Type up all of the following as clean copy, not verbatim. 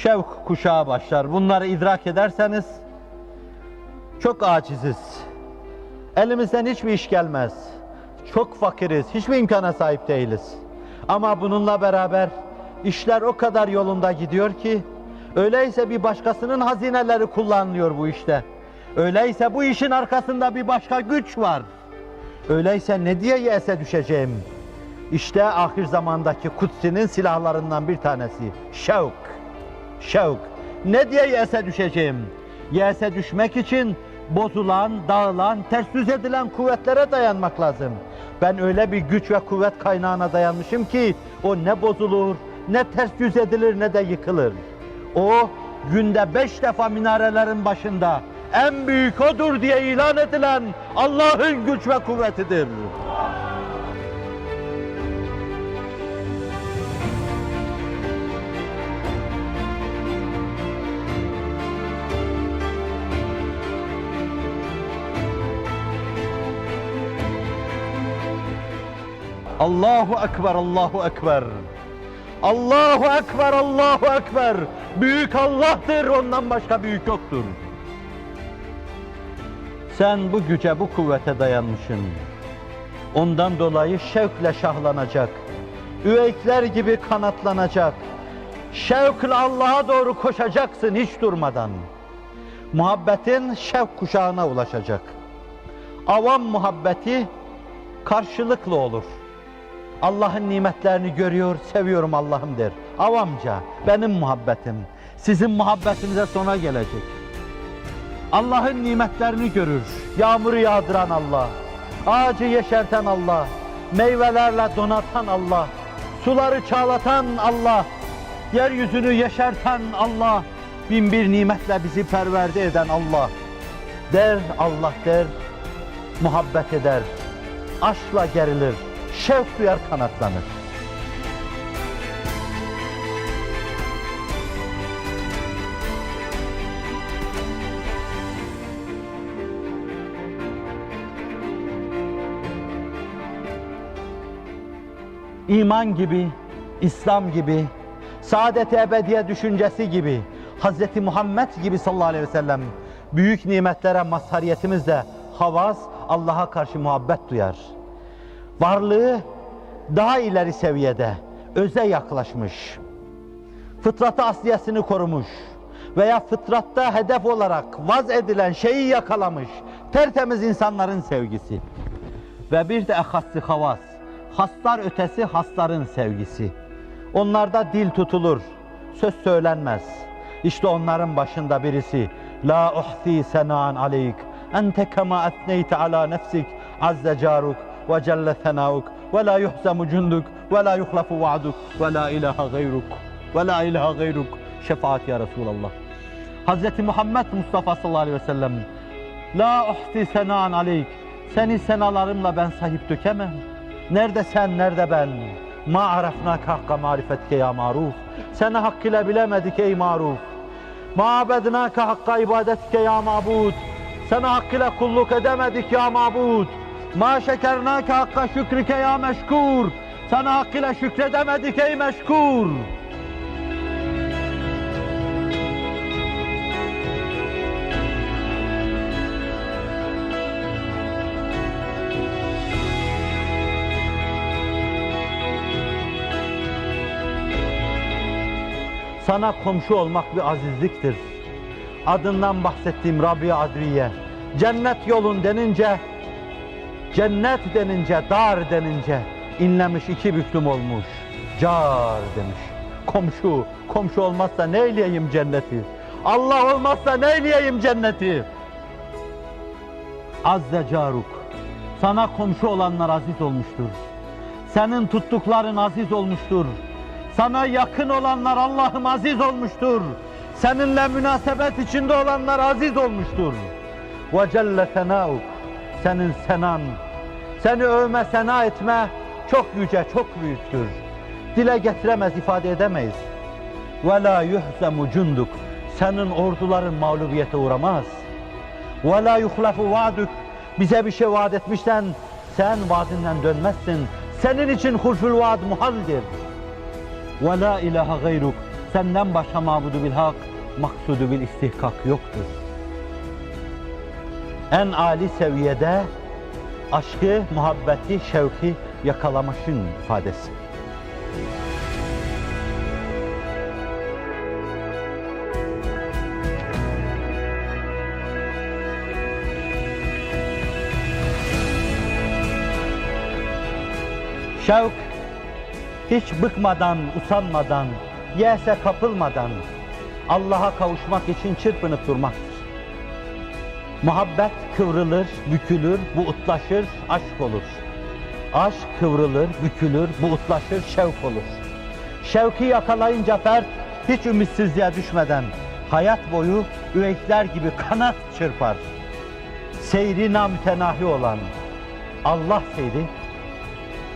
şevk kuşağı başlar. Bunları idrak ederseniz çok aciziz. Elimizden hiçbir iş gelmez. Çok fakiriz, hiçbir imkana sahip değiliz. Ama bununla beraber işler o kadar yolunda gidiyor ki, öyleyse bir başkasının hazineleri kullanılıyor bu işte. Öyleyse bu işin arkasında bir başka güç var. Öyleyse ne diye yese düşeceğim? İşte ahir zamandaki Kutsi'nin silahlarından bir tanesi. Şevk. Şevk. Ne diye yese düşeceğim? Yese düşmek için bozulan, dağılan, ters yüz edilen kuvvetlere dayanmak lazım. Ben öyle bir güç ve kuvvet kaynağına dayanmışım ki o ne bozulur, ne ters yüz edilir, ne de yıkılır. O günde 5 defa minarelerin başında en büyük odur diye ilan edilen Allah'ın güç ve kuvvetidir. Allahu Ekber, Allahu Ekber. Allahu Ekber, Allahu Ekber. Büyük Allah'tır, ondan başka büyük yoktur. Sen bu güce, bu kuvvete dayanmışsın. Ondan dolayı şevkle şahlanacak, üveykler gibi kanatlanacak, şevkle Allah'a doğru koşacaksın hiç durmadan. Muhabbetin şevk kuşağına ulaşacak. Avam muhabbeti karşılıklı olur. Allah'ın nimetlerini görüyor, seviyorum Allah'ım der. Avamca, benim muhabbetim, sizin muhabbetinize sonra gelecek. Allah'ın nimetlerini görür, yağmuru yağdıran Allah, ağacı yeşerten Allah, meyvelerle donatan Allah, suları çağlatan Allah, yeryüzünü yeşerten Allah, bin bir nimetle bizi perverde eden Allah. Der, Allah der, muhabbet eder, aşkla gerilir, şevk duyar, kanatlanır. İman gibi, İslam gibi, saadet-i ebediye düşüncesi gibi, Hz. Muhammed gibi sallallahu aleyhi ve sellem büyük nimetlere mazhariyetimizle havas, Allah'a karşı muhabbet duyar. Varlığı daha ileri seviyede, öze yaklaşmış, fıtratı asliyesini korumuş veya fıtratta hedef olarak vaz edilen şeyi yakalamış tertemiz insanların sevgisi. Ve bir de ehassi havas, haslar ötesi hasların sevgisi. Onlarda dil tutulur, söz söylenmez. İşte onların başında birisi, La uhsi senan aleyk, ente kema etneyte ala nefsik, azze caruk ve celle senauk, ve la yuhzemu cunduk, ve la yuhlafu va'duk, ve la ilahe gayruk, ve la ilahe gayruk, şefaat ya Resulallah. Hz. Muhammed Mustafa sallallahu aleyhi ve sellem, La uhsi senan aleyk, seni senalarımla ben sahip dökemem. Nerede sen, nerede ben? Ma arafnâke hakka marifetke ya maruf. Seni hakkıyla bilemedik ey maruf. Ma abednâke hakka ibadetke ya mabud. Sana hakkıyla kulluk edemedik ya mabud. Ma şekernâke hakka şükrike ya meşkur. Sana hakkıyla şükredemedik ey meşkur. Sana komşu olmak bir azizliktir. Adından bahsettiğim Rabia Adviye, cennet yolun denince, cennet denince, dar denince inlemiş, iki büklüm olmuş. Car demiş. Komşu, komşu olmazsa ne eyleyeyim cenneti? Allah olmazsa ne eyleyeyim cenneti? Azze caruk, sana komşu olanlar aziz olmuştur. Senin tuttukların aziz olmuştur. Sana yakın olanlar Allah'ım aziz olmuştur. Seninle münasebet içinde olanlar aziz olmuştur. Ve celle senauk, senin senan, seni övme, sena etme çok yüce, çok büyüktür. Dile getiremez, ifade edemeyiz. Ve la yuhzemu cunduk, senin orduların mağlubiyete uğramaz. Ve la yuhlafu va'duk, bize bir şey vaat etmişsen sen vaadinden dönmezsin. Senin için hulful vaad muhaldir. Ve la ilahe gayruk, Senden başka mabudu bil hak, maksudu bil istihkak yoktur. En âli seviyede aşkı, muhabbeti, şevki yakalamışın ifadesi. Şevk, hiç bıkmadan, usanmadan, yese kapılmadan Allah'a kavuşmak için çırpınıp durmaktır. Muhabbet kıvrılır, bükülür, buğutlaşır, aşk olur. Aşk kıvrılır, bükülür, buğutlaşır, şevk olur. Şevki yakalayınca fert hiç ümitsizliğe düşmeden hayat boyu üveykler gibi kanat çırpar. Seyri namütenahi olan Allah seyri,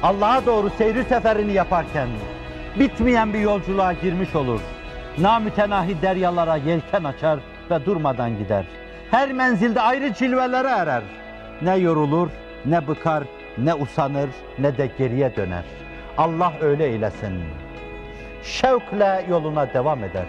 Allah'a doğru seyri seferini yaparken bitmeyen bir yolculuğa girmiş olur. Namütenahi deryalara yelken açar ve durmadan gider. Her menzilde ayrı cilvelere erer. Ne yorulur, ne bıkar, ne usanır, ne de geriye döner. Allah öyle eylesin. Şevkle yoluna devam eder.